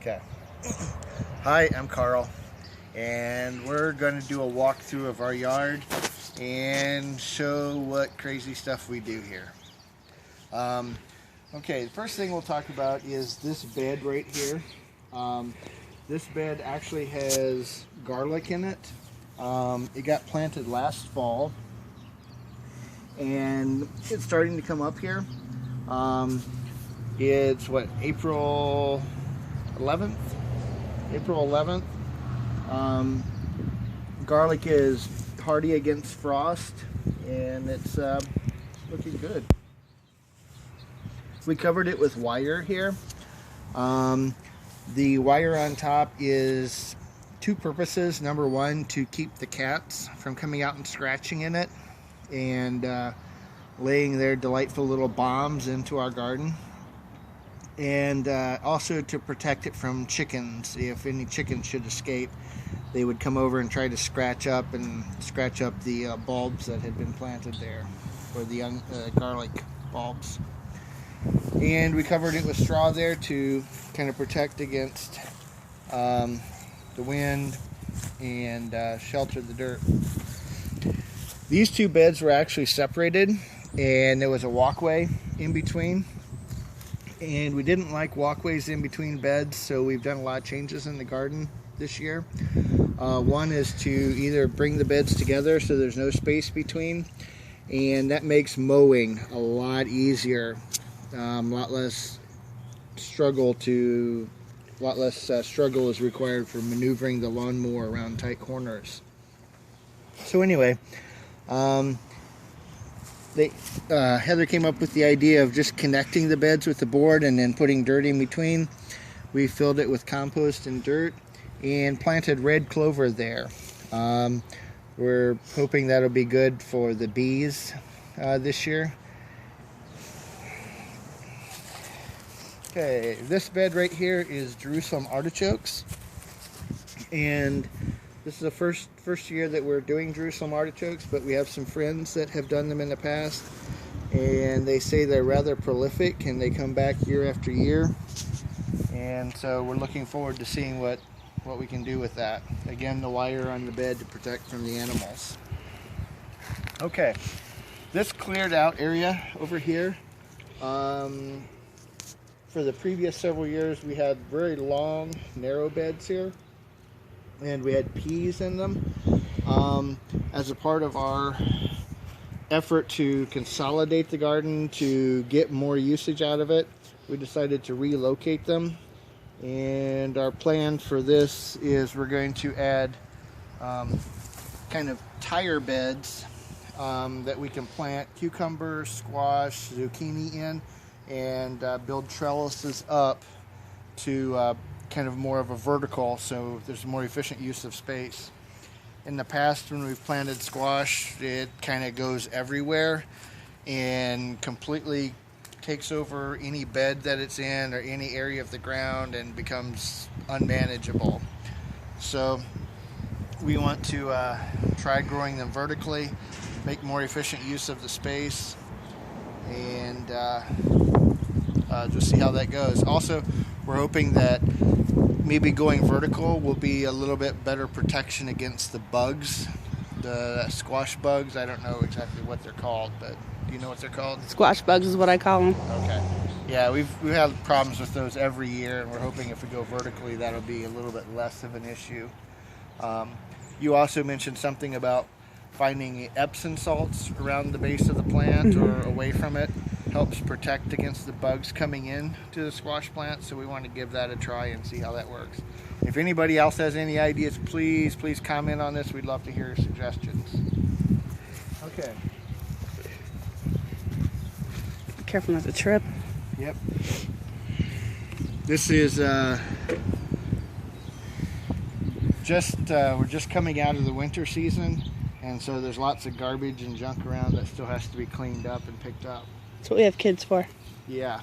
Okay. Hi, I'm Carl, and we're going to do a walkthrough of our yard and show what crazy stuff we do here. Okay, the first thing we'll talk about is this bed right here. This bed actually has garlic in it. It got planted last fall, and it's starting to come up here. It's what, April 11th? April 11th. Garlic is hardy against frost, and it's looking good. We covered it with wire here. The wire on top is two purposes. Number one, to keep the cats from coming out and scratching in it and laying their delightful little bombs into our garden. And also to protect it from chickens. If any chickens should escape, they would come over and try to scratch up the bulbs that had been planted there, or the young garlic bulbs. And we covered it with straw there to kind of protect against the wind and shelter the dirt. These two beds were actually separated, and there was a walkway in between. And we didn't like walkways in between beds, so we've done a lot of changes in the garden this year. One is to either bring the beds together so there's no space between, and that makes mowing a lot easier. A lot less struggle is required for maneuvering the lawnmower around tight corners. So anyway, Heather came up with the idea of just connecting the beds with the board and then putting dirt in between. We filled it with compost and dirt and planted red clover there. We're hoping that'll be good for the bees this year. Okay, this bed right here is Jerusalem artichokes, and this is the first year that we're doing Jerusalem artichokes, but we have some friends that have done them in the past, and they say they're rather prolific and they come back year after year. And so we're looking forward to seeing what we can do with that. Again, the wire on the bed to protect from the animals. Okay, this cleared out area over here. For the previous several years, we had very long, narrow beds here, and we had peas in them. As a part of our effort to consolidate the garden to get more usage out of it, we decided to relocate them. And our plan for this is we're going to add kind of tire beds that we can plant cucumber, squash, zucchini in, and build trellises up to kind of more of a vertical, so there's more efficient use of space. In the past, when we've planted squash, it kind of goes everywhere and completely takes over any bed that it's in or any area of the ground and becomes unmanageable. So we want to try growing them vertically, make more efficient use of the space, and just see how that goes. Also, we're hoping that maybe going vertical will be a little bit better protection against the bugs, the squash bugs. I don't know exactly what they're called, but do you know what they're called? Squash bugs is what I call them. Okay. Yeah, we've had problems with those every year, and we're hoping if we go vertically, that'll be a little bit less of an issue. You also mentioned something about finding Epsom salts around the base of the plant or away from it. Helps protect against the bugs coming in to the squash plant, so we want to give that a try and see how that works. If anybody else has any ideas, please comment on this. We'd love to hear your suggestions. Okay. Be careful not to trip. Yep. This is we're just coming out of the winter season, and so there's lots of garbage and junk around that still has to be cleaned up and picked up. That's what we have kids for. Yeah,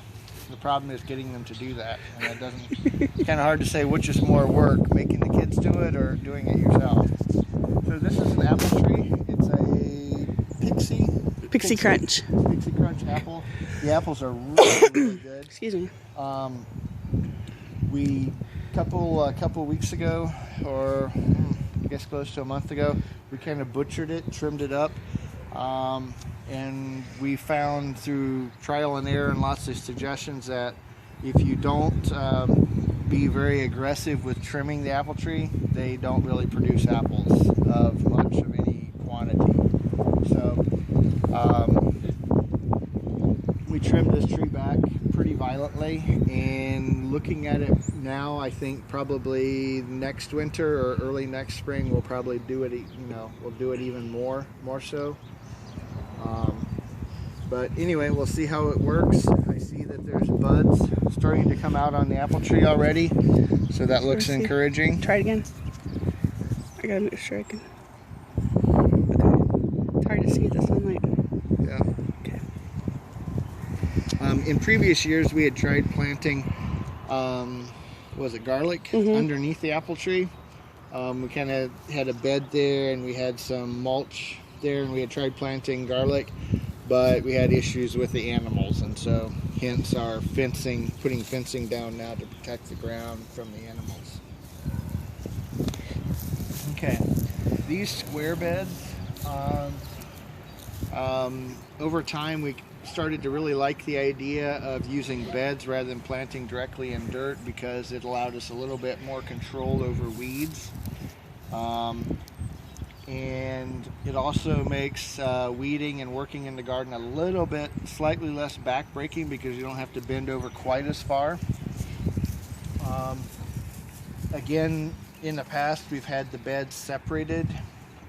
the problem is getting them to do that, and that doesn't. It's kind of hard to say which is more work, making the kids do it or doing it yourself. So this is an apple tree. It's a Pixie Crunch apple. The apples are really, really good. Excuse me. We couple weeks ago, or I guess close to a month ago, we kind of butchered it, trimmed it up, and we found through trial and error and lots of suggestions that if you don't be very aggressive with trimming the apple tree, they don't really produce apples of much of any quantity. So we trimmed this tree back pretty violently, and looking at it now, I think probably next winter or early next spring we'll probably do it. We'll do it even more so. But anyway, we'll see how it works. I see that there's buds starting to come out on the apple tree already, so that looks encouraging. Try it again. I gotta make sure I can. Okay. It's hard to see the sunlight. Yeah. Okay. In previous years, we had tried planting, garlic underneath the apple tree. We kind of had a bed there, and we had some mulch there, and we had tried planting garlic, but we had issues with the animals, and so hence our putting fencing down now to protect the ground from the animals. Okay, these square beds, over time we started to really like the idea of using beds rather than planting directly in dirt, because it allowed us a little bit more control over weeds. And it also makes weeding and working in the garden a little bit slightly less back-breaking, because you don't have to bend over quite as far. Again, in the past we've had the beds separated.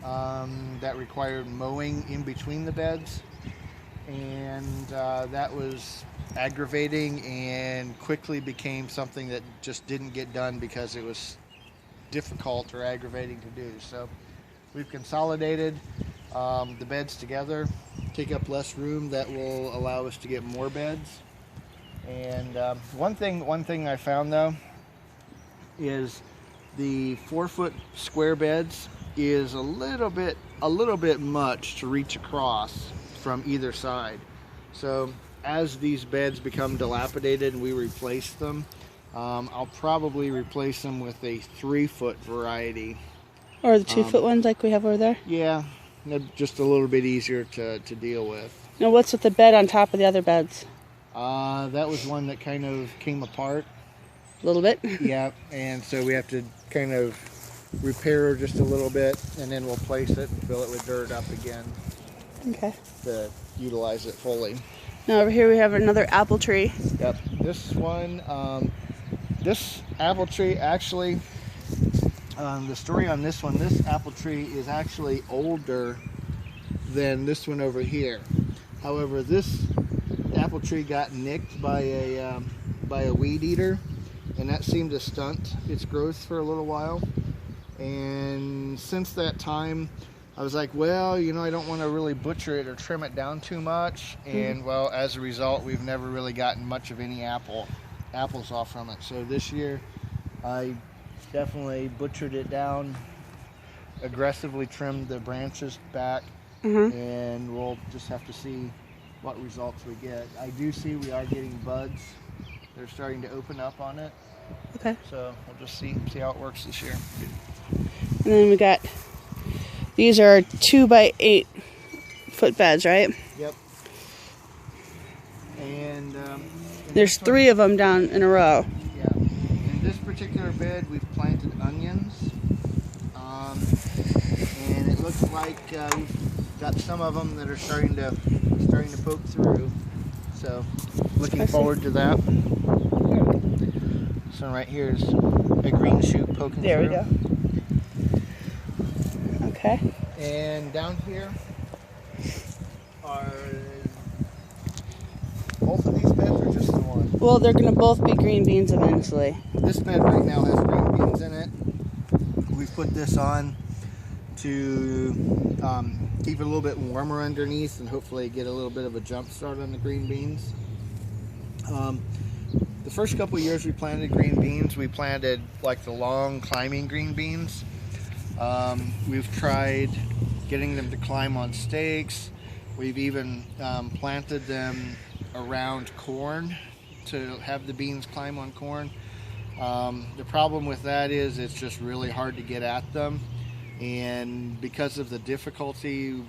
That required mowing in between the beds, and that was aggravating and quickly became something that just didn't get done because it was difficult or aggravating to do. So we've consolidated the beds together, take up less room. That will allow us to get more beds. And one thing I found though is the 4-foot square beds is a little bit much to reach across from either side. So as these beds become dilapidated and we replace them, I'll probably replace them with a 3-foot variety. Or the 2-foot ones like we have over there? Yeah, they're just a little bit easier to deal with. Now what's with the bed on top of the other beds? That was one that kind of came apart. A little bit? Yeah, and so we have to kind of repair just a little bit, and then we'll place it and fill it with dirt up again. Okay. To utilize it fully. Now over here we have another apple tree. Yep, this one, this apple tree actually, the story on this one, this apple tree is actually older than this one over here. However, this apple tree got nicked by a weed eater, and that seemed to stunt its growth for a little while. And since that time, I was like, well, I don't want to really butcher it or trim it down too much. And well, as a result, we've never really gotten much of any apples off from it. So this year, I definitely butchered it down, aggressively trimmed the branches back, and we'll just have to see what results we get. I do see we are getting buds. They're starting to open up on it. Okay. So we'll just see how it works this year. And then we got, these are 2-by-8 foot beds, right? Yep. And there's 3 of them down in a row. Yeah. In this particular bed, we've planted onions, and it looks like we've got some of them that are starting to poke through. So, looking forward to that. This one right here is a green shoot poking there through. There we go. Okay. And down here are both of these beds, or just the one? Well, they're going to both be green beans eventually. This bed right now has green beans in it. We put this on to keep it a little bit warmer underneath and hopefully get a little bit of a jump start on the green beans. The first couple of years we planted green beans, we planted like the long climbing green beans. We've tried getting them to climb on stakes. We've even planted them around corn to have the beans climb on corn. The problem with that is it's just really hard to get at them, and because of the difficulty,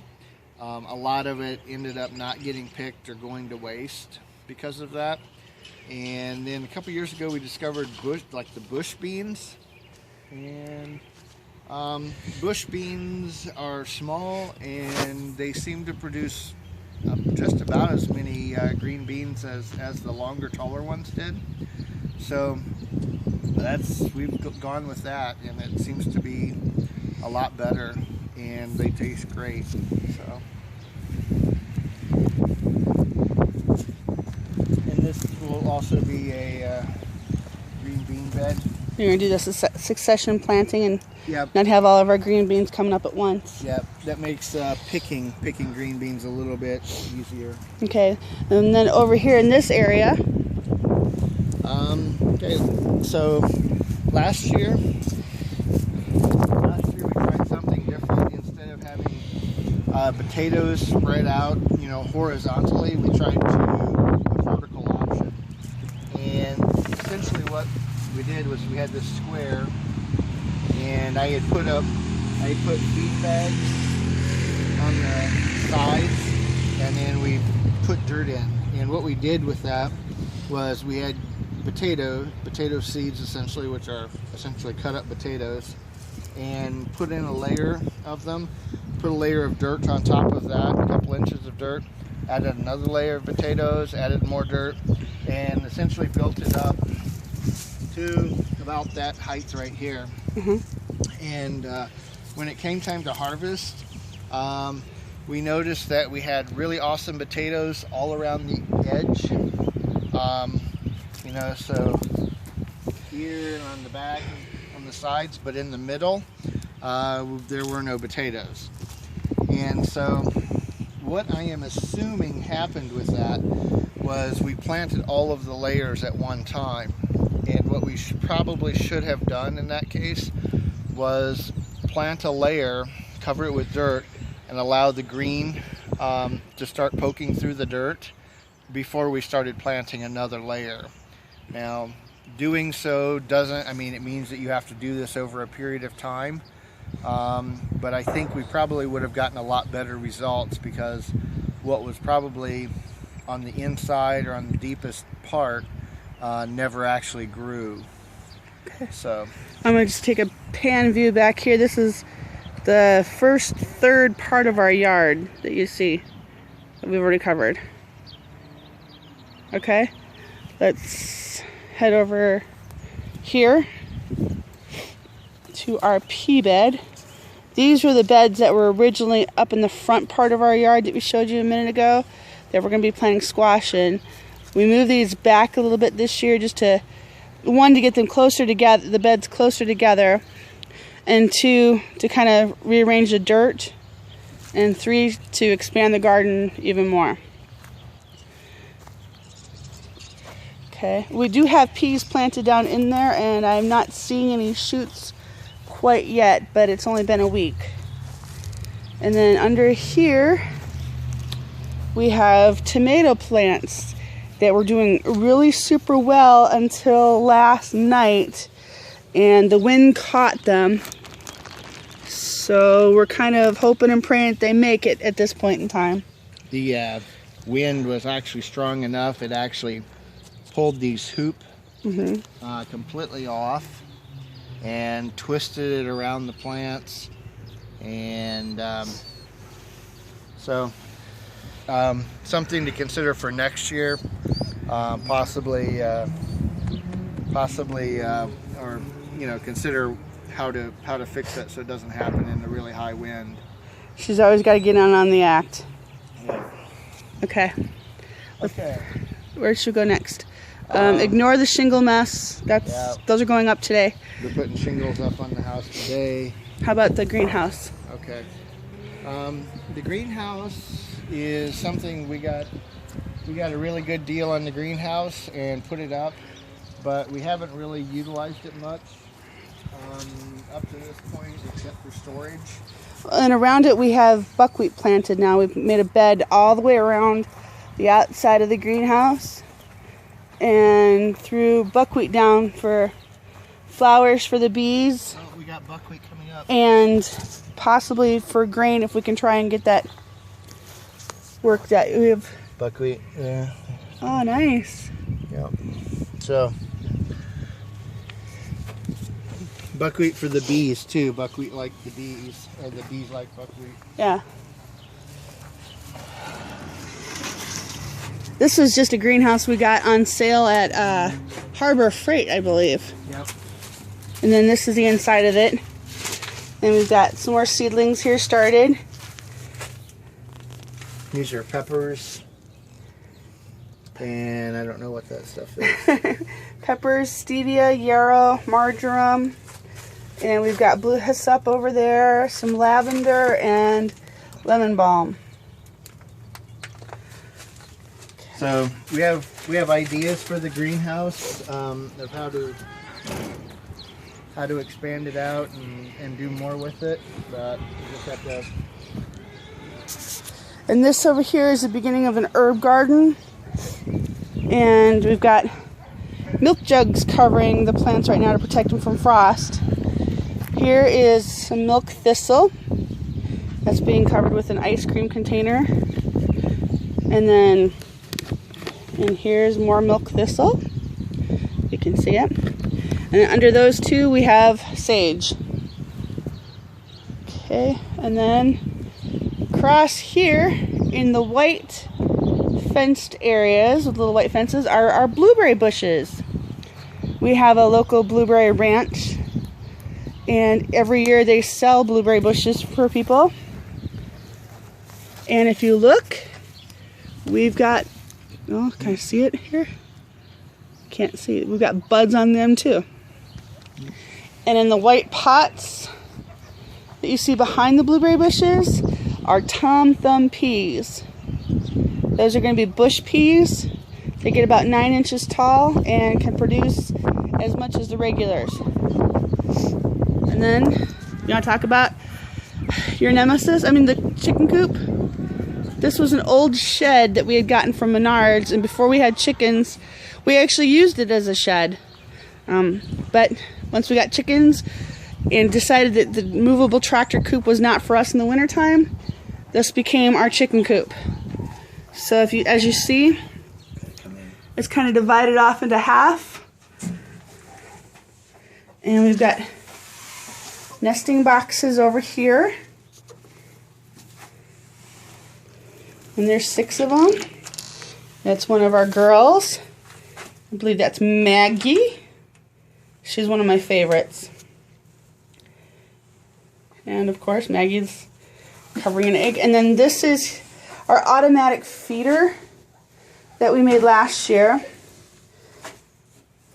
a lot of it ended up not getting picked or going to waste because of that. And then a couple years ago we discovered the bush beans, and bush beans are small and they seem to produce just about as many green beans as the longer, taller ones did. So we've gone with that, and it seems to be a lot better, and they taste great. So, and this will also be a green bean bed. You're going to do this succession planting and Yep. not have all of our green beans coming up at once. Yep, that makes picking green beans a little bit easier. Okay, and then over here in this area. Okay, so last year we tried something different. Instead of having potatoes spread out, horizontally, we tried to do a vertical option. And essentially what we did was we had this square, and I had put feed bags on the sides, and then we put dirt in. And what we did with that was we had potato seeds, essentially, which are essentially cut up potatoes, and put in a layer of them, put a layer of dirt on top of that, a couple inches of dirt, added another layer of potatoes, added more dirt, and essentially built it up to about that height right here. And when it came time to harvest, we noticed that we had really awesome potatoes all around the edge. So here and on the back, on the sides, but in the middle, there were no potatoes. And so what I am assuming happened with that was we planted all of the layers at one time. And what we probably should have done in that case was plant a layer, cover it with dirt, and allow the green to start poking through the dirt before we started planting another layer. Now, doing so it means that you have to do this over a period of time, but I think we probably would have gotten a lot better results, because what was probably on the inside or on the deepest part never actually grew. So I'm going to just take a pan view back here. This is the first third part of our yard that you see that we've already covered. Okay, let's head over here to our pea bed. These were the beds that were originally up in the front part of our yard that we showed you a minute ago that we're going to be planting squash in. We moved these back a little bit this year just to, one, to get them closer together, the beds closer together, and two, to kind of rearrange the dirt, and three, to expand the garden even more. Okay, we do have peas planted down in there, and I'm not seeing any shoots quite yet, but it's only been a week. And then under here, we have tomato plants that were doing really super well until last night, and the wind caught them. So we're kind of hoping and praying that they make it at this point in time. the wind was actually strong enough, it actually pulled these hoop completely off and twisted it around the plants, and something to consider for next year, possibly, or consider how to fix that so it doesn't happen in the really high wind. She's always got to get on the act. Yeah. Okay. Okay. Where should we go next? Ignore the shingle mess. Those are going up today. We're putting shingles up on the house today. How about the greenhouse? Okay. The greenhouse is something we got a really good deal on the greenhouse and put it up, but we haven't really utilized it much up to this point, except for storage. And around it we have buckwheat planted now. We've made a bed all the way around the outside of the greenhouse and threw buckwheat down for flowers for the bees. Oh, we got buckwheat coming up. And possibly for grain if we can try and get that worked out. We have Buckwheat, yeah. Oh, nice. Yep. So, buckwheat for the bees too. Buckwheat like the bees, or the bees like buckwheat. Yeah. This was just a greenhouse we got on sale at Harbor Freight, I believe. Yep. And then this is the inside of it. And we've got some more seedlings here started. These are peppers. And I don't know what that stuff is. Peppers, stevia, yarrow, marjoram. And we've got blue hyssop over there, some lavender, and lemon balm. So we have ideas for the greenhouse of how to expand it out and do more with it, but we just have to. And this over here is the beginning of an herb garden. And we've got milk jugs covering the plants right now to protect them from frost. Here is some milk thistle that's being covered with an ice cream container. And then here's more milk thistle. You can see it. And then under those two we have sage. Okay, and then across here in the white fenced areas with little white fences are our blueberry bushes. We have a local blueberry ranch, and every year they sell blueberry bushes for people. And if you look, we've got, oh, can I see it here? Can't see it. We've got buds on them too. And in the white pots that you see behind the blueberry bushes are Tom Thumb peas. Those are going to be bush peas. They get about 9 inches tall and can produce as much as the regulars. And then, you want to talk about your nemesis? I mean, the chicken coop. This was an old shed that we had gotten from Menards, and before we had chickens, we actually used it as a shed. But once we got chickens and decided that the movable tractor coop was not for us in the wintertime, this became our chicken coop. So if you, as you see, it's kind of divided off into half. And we've got nesting boxes over here. And there's 6 of them. That's one of our girls. I believe that's Maggie. She's one of my favorites. And of course, Maggie's covering an egg. And then this is our automatic feeder that we made last year.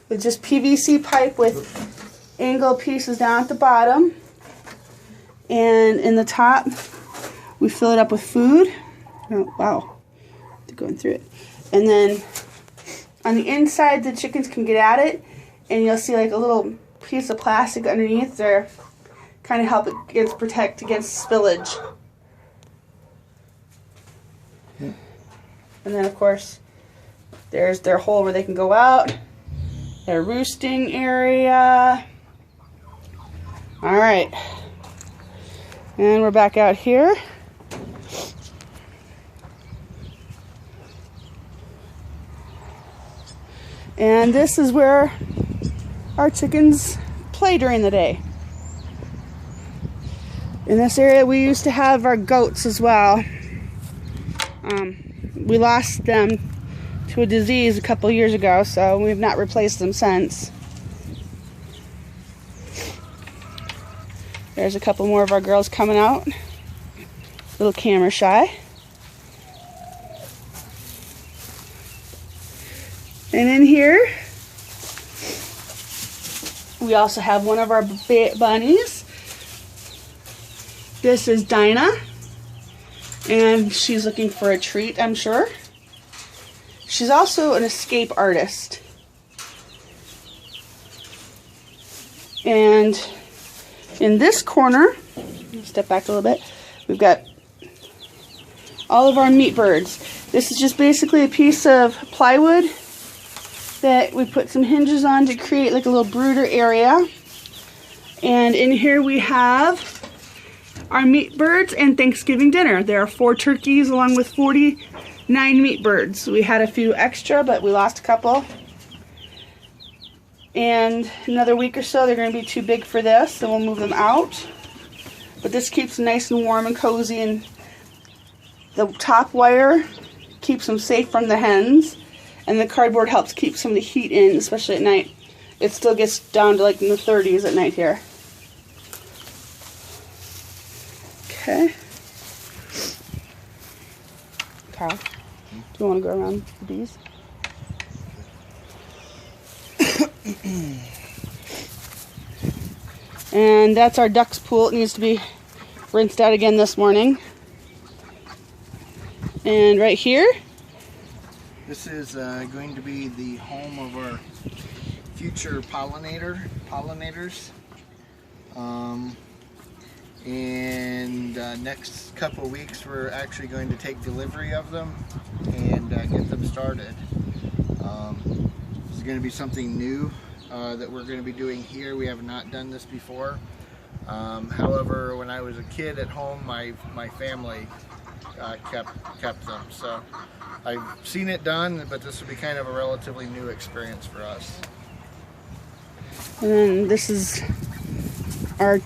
With just PVC pipe with angle pieces down at the bottom. And in the top, we fill it up with food. Oh, wow, they're going through it. And then on the inside, the chickens can get at it, and you'll see like a little piece of plastic underneath there, kind of help it protect against spillage. Yeah. And then of course, there's their hole where they can go out, their roosting area. All right, and we're back out here. And this is where our chickens play during the day. In this area we used to have our goats as well. We lost them to a disease a couple years ago, so we've not replaced them since. There's a couple more of our girls coming out. A little camera shy. And in here, we also have one of our bunnies. This is Dinah, and she's looking for a treat, I'm sure. She's also an escape artist. And in this corner, step back a little bit, we've got all of our meat birds. This is just basically a piece of plywood that we put some hinges on to create like a little brooder area. And in here we have our meat birds and Thanksgiving dinner. There are 4 turkeys along with 49 meat birds. We had a few extra, but we lost a couple. And another week or so, they're going to be too big for this, and we'll move them out. But this keeps them nice and warm and cozy, and the top wire keeps them safe from the hens, and the cardboard helps keep some of the heat in, especially at night. It still gets down to like in the 30s at night here. Okay. Kyle, do you want to go around the bees? And that's our ducks pool. It needs to be rinsed out again this morning. And right here, this is going to be the home of our future pollinators. And next couple weeks we're actually going to take delivery of them and get them started. This is going to be something new that we're going to be doing here. We have not done this before. However, when I was a kid at home, my family kept them. So I've seen it done, but this will be kind of a relatively new experience for us. and then this is our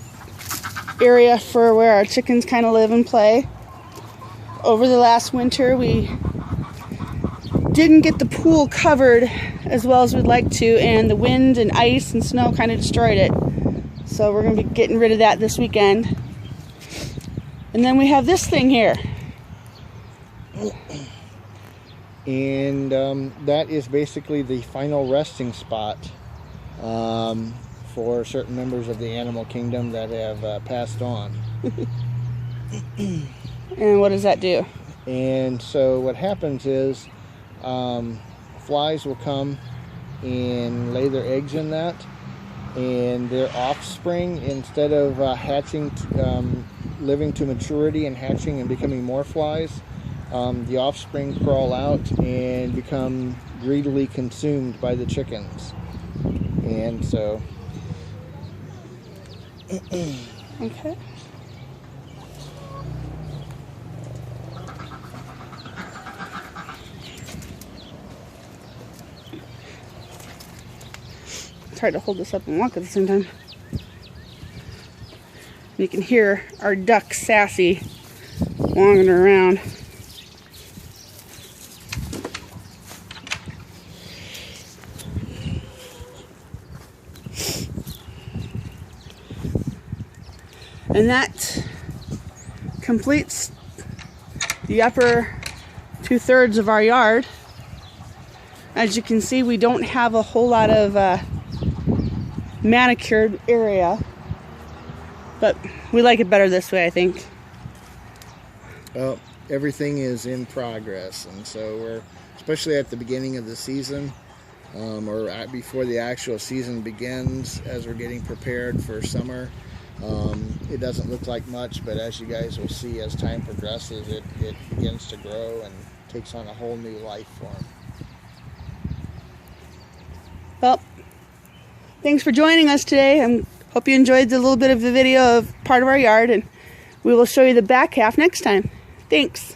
area for where our chickens kind of live and play. Over the last winter, we didn't get the pool covered as well as we'd like to, and the wind and ice and snow kind of destroyed it. So we're going to be getting rid of that this weekend. And then we have this thing here. And that is basically the final resting spot for certain members of the animal kingdom that have passed on. And what does that do? And so what happens is flies will come and lay their eggs in that, and their offspring, instead of hatching, living to maturity and hatching and becoming more flies, the offspring crawl out and become greedily consumed by the chickens. And so Okay. It's hard to hold this up and walk at the same time. You can hear our duck Sassy wandering around. And that completes the upper 2/3 of our yard. As you can see, we don't have a whole lot of manicured area, but we like it better this way, I think. well, everything is in progress, and so we're, especially at the beginning of the season, or before the actual season begins, as we're getting prepared for summer. It doesn't look like much, but as you guys will see, as time progresses, it begins to grow and takes on a whole new life form. Well, thanks for joining us today. I hope you enjoyed the little bit of the video of part of our yard, and we will show you the back half next time. Thanks.